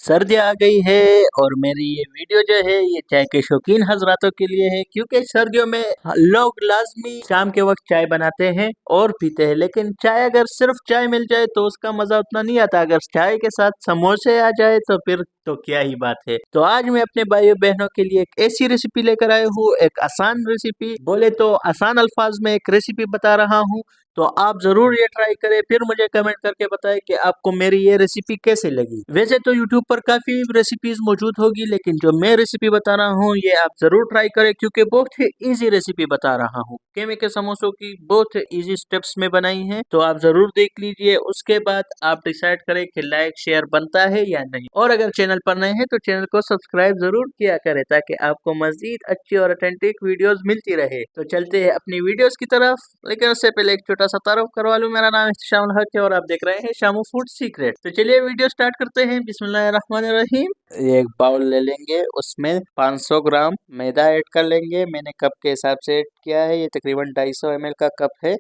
सर्दी आ गई है और मेरी ये वीडियो जो है ये चाय के शौकीन हजरातों के लिए है क्योंकि सर्दियों में लोग लाजमी शाम के वक्त चाय बनाते हैं और पीते हैं। लेकिन चाय अगर सिर्फ चाय मिल जाए तो उसका मजा उतना नहीं आता। अगर चाय के साथ समोसे आ जाए तो फिर तो क्या ही बात है। तो आज मैं अपने भाइयों बहनों के लिए एक ऐसी रेसिपी लेकर आया हूँ, एक आसान रेसिपी, बोले तो आसान अल्फाज में एक रेसिपी बता रहा हूँ। तो आप जरूर ये ट्राई करें, फिर मुझे कमेंट करके बताएं कि आपको मेरी ये रेसिपी कैसे लगी। वैसे तो यूट्यूब पर काफी रेसिपीज मौजूद होगी, लेकिन जो मैं रेसिपी बता रहा हूँ ये आप जरूर ट्राई करें क्योंकि बहुत ही इजी रेसिपी बता रहा हूँ। केमे के समोसों की बहुत इजी स्टेप्स में बनाई है, तो आप जरूर देख लीजिए। उसके बाद आप डिसाइड करें कि लाइक शेयर बनता है या नहीं। और अगर चैनल पर नए हैं तो चैनल को सब्सक्राइब जरूर किया करें ताकि आपको मजीद अच्छी और ऑथेंटिक वीडियोस मिलती रहे। तो चलते हैं अपनी वीडियोस की तरफ, लेकिन उससे पहले एक छोटा सा तारुफ करवा लूं। मेरा नाम है शामुल हक है और आप देख रहे हैं शामू फूड सीक्रेट। तो चलिए वीडियो स्टार्ट करते हैं। बिस्मिल्लाहिर्रहमानिर्रहीम। एक बाउल ले लेंगे, उसमें 500 ग्राम मैदा ऐड कर लेंगे। मैंने कप के हिसाब से ऐड किया है, ये तकरीबन 250 ml का कप है,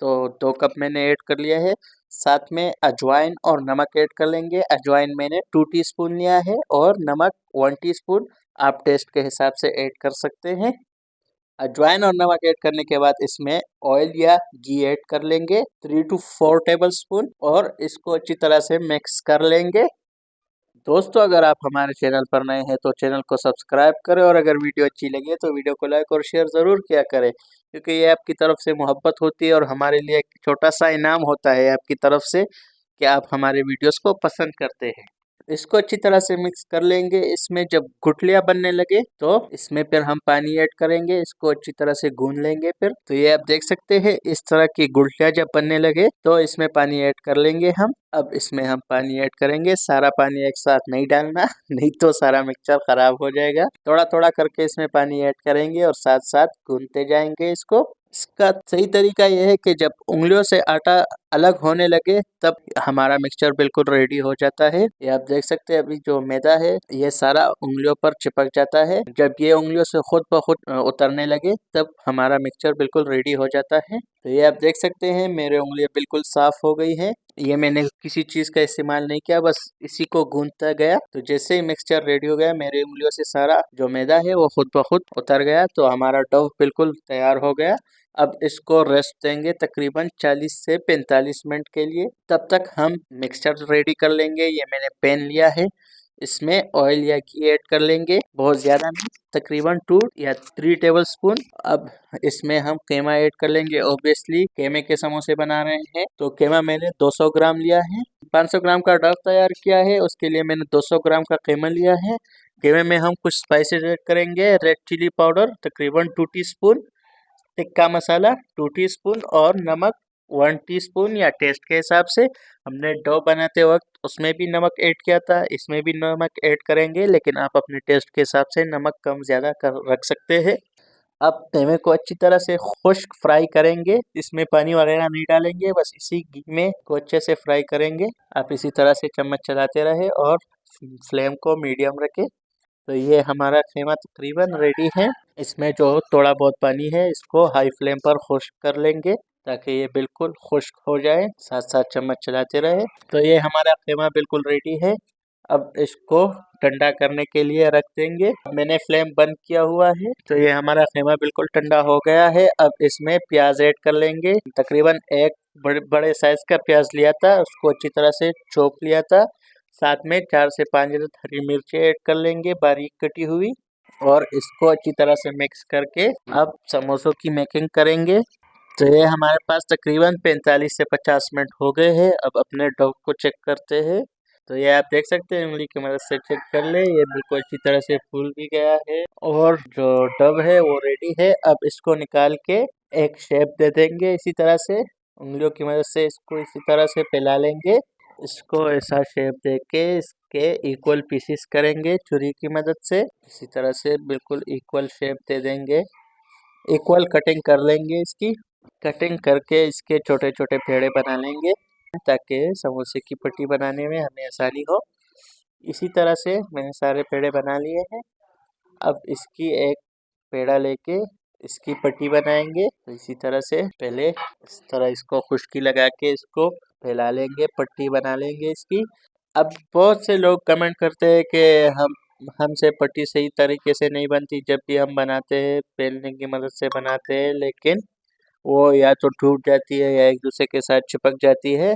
तो 2 कप मैंने ऐड कर लिया है। साथ में अजवाइन और नमक ऐड कर लेंगे। अजवाइन मैंने 2 टीस्पून लिया है और नमक 1 टीस्पून आप टेस्ट के हिसाब से ऐड कर सकते हैं। अजवाइन और नमक ऐड करने के बाद इसमें ऑयल या घी ऐड कर लेंगे 3 to 4 टेबल स्पून और इसको अच्छी तरह से मिक्स कर लेंगे। दोस्तों, अगर आप हमारे चैनल पर नए हैं तो चैनल को सब्सक्राइब करें और अगर वीडियो अच्छी लगी है तो वीडियो को लाइक और शेयर ज़रूर किया करें, क्योंकि ये आपकी तरफ से मोहब्बत होती है और हमारे लिए एक छोटा सा इनाम होता है आपकी तरफ से कि आप हमारे वीडियोस को पसंद करते हैं। इसको अच्छी तरह से मिक्स कर लेंगे। इसमें जब गुठलियां बनने लगे तो इसमें फिर हम पानी ऐड करेंगे। इसको अच्छी तरह से गूंद लेंगे। फिर तो ये आप देख सकते हैं, इस तरह की गुठलियां जब बनने लगे तो इसमें पानी ऐड कर लेंगे हम। अब इसमें हम पानी ऐड करेंगे, सारा पानी एक साथ नहीं डालना नहीं तो सारा मिक्सचर खराब हो जाएगा। थोड़ा थोड़ा करके इसमें पानी ऐड करेंगे और साथ साथ गूंदते जाएंगे इसको। इसका सही तरीका यह है कि जब उंगलियों से आटा अलग होने लगे तब हमारा मिक्सचर बिल्कुल रेडी हो जाता है। ये आप देख सकते हैं, अभी जो मैदा है ये सारा उंगलियों पर चिपक जाता है। जब ये उंगलियों से खुद ब खुद उतरने लगे तब हमारा मिक्सचर बिल्कुल रेडी हो जाता है। तो ये आप देख सकते हैं मेरे उंगलियां बिल्कुल साफ हो गई हैं। ये मैंने किसी चीज का इस्तेमाल नहीं किया, बस इसी को गूंथता गया। तो जैसे ही मिक्सचर रेडी हो गया मेरे उंगलियों से सारा जो मैदा है वो खुद ब खुद उतर गया, तो हमारा डो बिल्कुल तैयार हो गया। अब इसको रेस्ट देंगे तकरीबन 40 से 45 मिनट के लिए। तब तक हम मिक्सचर रेडी कर लेंगे। ये मैंने पैन लिया है, इसमें ऑयल या घी ऐड कर लेंगे, बहुत ज़्यादा नहीं, तकरीबन 2 या 3 टेबल स्पून। अब इसमें हम कीमा ऐड कर लेंगे। ऑब्वियसली कीमे के समोसे बना रहे हैं तो कीमा मैंने 200 ग्राम लिया है। 500 ग्राम का डो तैयार किया है, उसके लिए मैंने 200 ग्राम का कीमा लिया है। कीमे में हम कुछ स्पाइसेस ऐड करेंगे। रेड चिली पाउडर तकरीबन 2 टीस्पून, टिक्का मसाला 2 टीस्पून और नमक 1 टीस्पून या टेस्ट के हिसाब से। हमने डो बनाते वक्त उसमें भी नमक ऐड किया था, इसमें भी नमक ऐड करेंगे, लेकिन आप अपने टेस्ट के हिसाब से नमक कम ज़्यादा कर रख सकते हैं। अब तवे को अच्छी तरह से खुश्क फ्राई करेंगे, इसमें पानी वगैरह नहीं डालेंगे, बस इसी घी में को अच्छे से फ्राई करेंगे। आप इसी तरह से चम्मच चलाते रहे और फ्लेम को मीडियम रखें। तो ये हमारा कीमा तकरीबन रेडी है। इसमें जो थोड़ा बहुत पानी है इसको हाई फ्लेम पर खुश्क कर लेंगे ताकि ये बिल्कुल खुश्क हो जाए, साथ साथ चम्मच चलाते रहे। तो ये हमारा कीमा बिल्कुल रेडी है। अब इसको ठंडा करने के लिए रख देंगे। मैंने फ्लेम बंद किया हुआ है। तो ये हमारा कीमा बिल्कुल ठंडा हो गया है। अब इसमें प्याज ऐड कर लेंगे। तकरीबन एक बड़े साइज का प्याज लिया था, उसको अच्छी तरह से चॉप लिया था। साथ में 4 से 5 हरी मिर्ची ऐड कर लेंगे बारीक कटी हुई और इसको अच्छी तरह से मिक्स करके अब समोसों की मेकिंग करेंगे। तो ये हमारे पास तकरीबन 45 से 50 मिनट हो गए हैं। अब अपने डो को चेक करते हैं। तो ये आप देख सकते हैं, उंगली की मदद से चेक कर ले, ये बिल्कुल अच्छी तरह से फूल भी गया है और जो डब है वो रेडी है। अब इसको निकाल के एक शेप दे देंगे। इसी तरह से उंगलियों की मदद से इसको इसी तरह से फैला लेंगे। इसको ऐसा शेप देके इसके इक्वल पीसेस करेंगे छुरी की मदद से। इसी तरह से बिल्कुल इक्वल शेप दे देंगे, इक्वल कटिंग कर लेंगे। इसकी कटिंग करके इसके छोटे छोटे पेड़े बना लेंगे ताकि समोसे की पट्टी बनाने में हमें आसानी हो। इसी तरह से मैंने सारे पेड़े बना लिए हैं। अब इसकी एक पेड़ा लेके इसकी पट्टी बनाएंगे। तो इसी तरह से पहले इस तरह इसको खुश्की लगा के इसको फैला लेंगे, पट्टी बना लेंगे इसकी। अब बहुत से लोग कमेंट करते हैं कि हम हमसे पट्टी सही तरीके से नहीं बनती जब भी हम बनाते हैं, बेलने की मदद से बनाते हैं, लेकिन वो या तो टूट जाती है या एक दूसरे के साथ चिपक जाती है।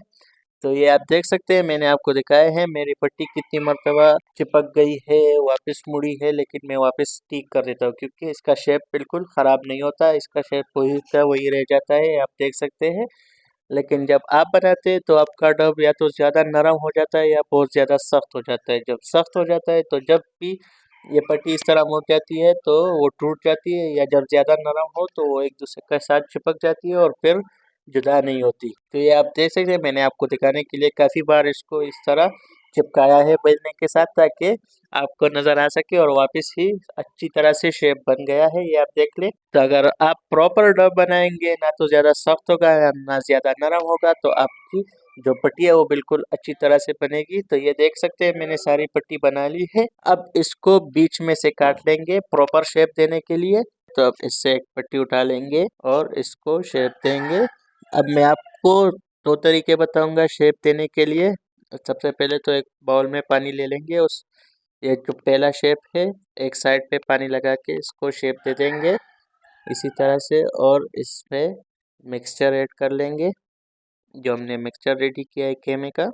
तो ये आप देख सकते हैं, मैंने आपको दिखाया है मेरी पट्टी कितनी मर्तबा चिपक गई है, वापस मुड़ी है, लेकिन मैं वापस ठीक कर देता हूँ क्योंकि इसका शेप बिल्कुल ख़राब नहीं होता, इसका शेप वही का वही रह जाता है, आप देख सकते हैं। लेकिन जब आप बनाते हैं तो आपका डब या तो ज़्यादा नरम हो जाता है या बहुत ज़्यादा सख्त हो जाता है। जब सख्त हो जाता है तो जब भी ये पट्टी इस तरह मुड़ जाती है तो वो टूट जाती है, या जब ज़्यादा नरम हो तो वो एक दूसरे के साथ चिपक जाती है और फिर जुदा नहीं होती। तो ये आप देख सकते हैं, मैंने आपको दिखाने के लिए काफ़ी बार इसको इस तरह चिपकाया है बेलने के साथ, ताकि आपको नज़र आ सके और वापस ही अच्छी तरह से शेप बन गया है, ये आप देख लें। तो अगर आप प्रॉपर डो बनाएंगे, ना तो ज़्यादा सख्त होगा ना ज़्यादा नरम होगा, तो आपकी जो पट्टी है वो बिल्कुल अच्छी तरह से बनेगी। तो ये देख सकते हैं मैंने सारी पट्टी बना ली है। अब इसको बीच में से काट लेंगे प्रॉपर शेप देने के लिए। तो अब इससे एक पट्टी उठा लेंगे और इसको शेप देंगे। अब मैं आपको दो तरीके बताऊंगा शेप देने के लिए। सबसे पहले तो एक बाउल में पानी ले लेंगे, उस ये जो पहला शेप है, एक साइड पे पानी लगा के इसको शेप दे देंगे इसी तरह से, और इसमें मिक्सचर ऐड कर लेंगे। जो हमने मिक्सचर रेडी किया है केमे का,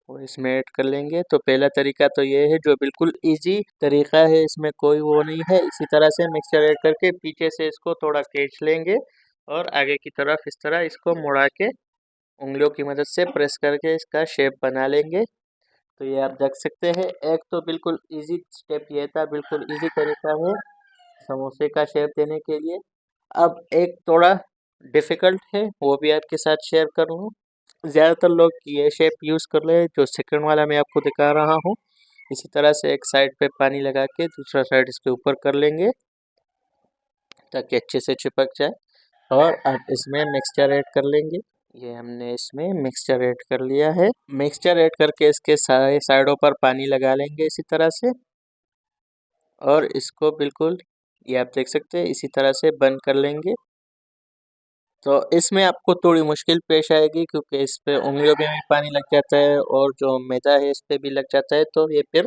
वो इसमें ऐड कर लेंगे। तो पहला तरीका तो ये है जो बिल्कुल इजी तरीका है, इसमें कोई वो नहीं है। इसी तरह से मिक्सचर ऐड करके पीछे से इसको थोड़ा खींच लेंगे और आगे की तरफ इस तरह इसको मुड़ा के उंगलियों की मदद से प्रेस करके इसका शेप बना लेंगे। तो ये आप देख सकते हैं, एक तो बिल्कुल इजी स्टेप ये था, बिल्कुल इजी तरीका है समोसे का शेप देने के लिए। अब एक थोड़ा डिफ़िकल्ट है, वो भी आपके साथ शेयर करूँगा। ज़्यादातर लोग ये शेप यूज़ कर ले जो सेकंड वाला मैं आपको दिखा रहा हूँ। इसी तरह से एक साइड पे पानी लगा के दूसरा साइड इसके ऊपर कर लेंगे ताकि अच्छे से चिपक जाए, और अब इसमें मिक्सचर ऐड कर लेंगे। ये हमने इसमें मिक्सचर ऐड कर लिया है। मिक्सचर ऐड करके इसके सारे साइडों पर पानी लगा लेंगे इसी तरह से, और इसको बिल्कुल ये आप देख सकते हैं इसी तरह से बंद कर लेंगे। तो इसमें आपको थोड़ी मुश्किल पेश आएगी क्योंकि इस पे उंगलियों में भी पानी लग जाता है और जो मैदा है इस पे भी लग जाता है, तो ये फिर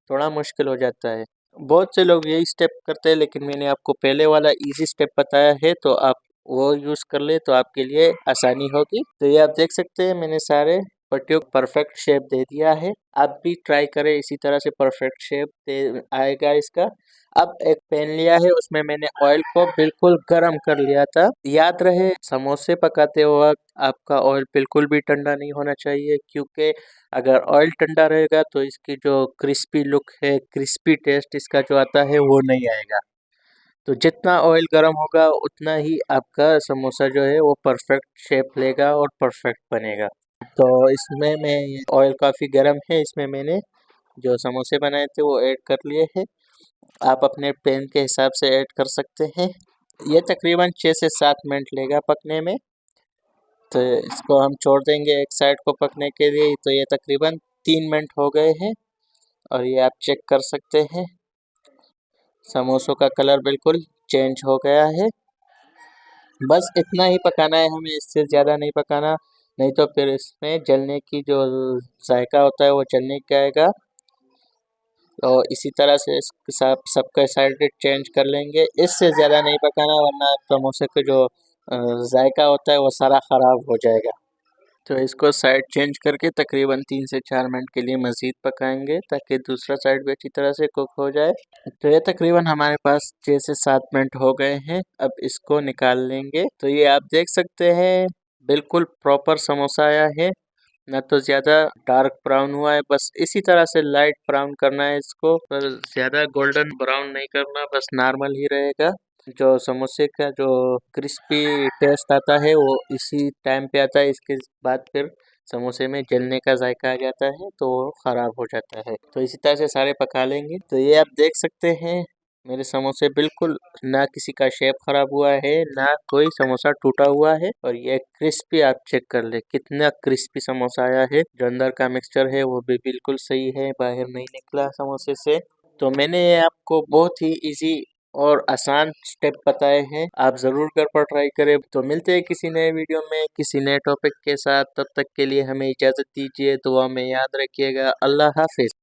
थोड़ा मुश्किल हो जाता है। बहुत से लोग यही स्टेप करते हैं, लेकिन मैंने आपको पहले वाला इजी स्टेप बताया है, तो आप वो यूज़ कर ले तो आपके लिए आसानी होगी। तो ये आप देख सकते हैं मैंने सारे पट्टियों को परफेक्ट शेप दे दिया है। आप भी ट्राई करें इसी तरह से परफेक्ट शेप दे आएगा इसका। अब एक पैन लिया है, उसमें मैंने ऑयल को बिल्कुल गरम कर लिया था। याद रहे समोसे पकाते वक्त आपका ऑयल बिल्कुल भी ठंडा नहीं होना चाहिए, क्योंकि अगर ऑयल ठंडा रहेगा तो इसकी जो क्रिस्पी लुक है, क्रिस्पी टेस्ट इसका जो आता है वो नहीं आएगा। तो जितना ऑयल गर्म होगा उतना ही आपका समोसा जो है वो परफेक्ट शेप लेगा और परफेक्ट बनेगा। तो इसमें मैं ऑयल काफ़ी गर्म है, इसमें मैंने जो समोसे बनाए थे वो ऐड कर लिए हैं। आप अपने पैन के हिसाब से ऐड कर सकते हैं। ये तकरीबन 6 से 7 मिनट लेगा पकने में। तो इसको हम छोड़ देंगे एक साइड को पकने के लिए। तो ये तकरीबन 3 मिनट हो गए हैं और ये आप चेक कर सकते हैं समोसों का कलर बिल्कुल चेंज हो गया है। बस इतना ही पकाना है हमें, इससे ज़्यादा नहीं पकाना, नहीं तो फिर इसमें जलने की जो जायका होता है वो जलने का आएगा। तो इसी तरह से इसके साथ सबका साइड चेंज कर लेंगे, इससे ज़्यादा नहीं पकाना वरना समोसे का जो जायका होता है वो सारा ख़राब हो जाएगा। तो इसको साइड चेंज करके तकरीबन 3 से 4 मिनट के लिए मज़ीद पकाएंगे ताकि दूसरा साइड भी अच्छी तरह से कुक हो जाए। तो ये तकरीबन हमारे पास 6 से 7 मिनट हो गए हैं, अब इसको निकाल लेंगे। तो ये आप देख सकते हैं बिल्कुल प्रॉपर समोसा आया है, ना तो ज़्यादा डार्क ब्राउन हुआ है, बस इसी तरह से लाइट ब्राउन करना है इसको, पर ज़्यादा गोल्डन ब्राउन नहीं करना, बस नॉर्मल ही रहेगा। जो समोसे का जो क्रिस्पी टेस्ट आता है वो इसी टाइम पे आता है, इसके बाद फिर समोसे में जलने का जायका आ जाता है तो वो ख़राब हो जाता है। तो इसी तरह से सारे पका लेंगे। तो ये आप देख सकते हैं मेरे समोसे बिल्कुल ना किसी का शेप ख़राब हुआ है, ना कोई समोसा टूटा हुआ है, और ये क्रिस्पी आप चेक कर ले कितना क्रिस्पी समोसा आया है। जो अंदर का मिक्सचर है वो भी बिल्कुल सही है, बाहर नहीं निकला समोसे से। तो मैंने आपको बहुत ही इजी और आसान स्टेप बताए हैं। आप ज़रूर घर पर ट्राई करें। तो मिलते हैं किसी नए वीडियो में किसी नए टॉपिक के साथ। तब तक के लिए हमें इजाज़त दीजिए। दुआ में याद रखिएगा। अल्लाह हाफ़िज़।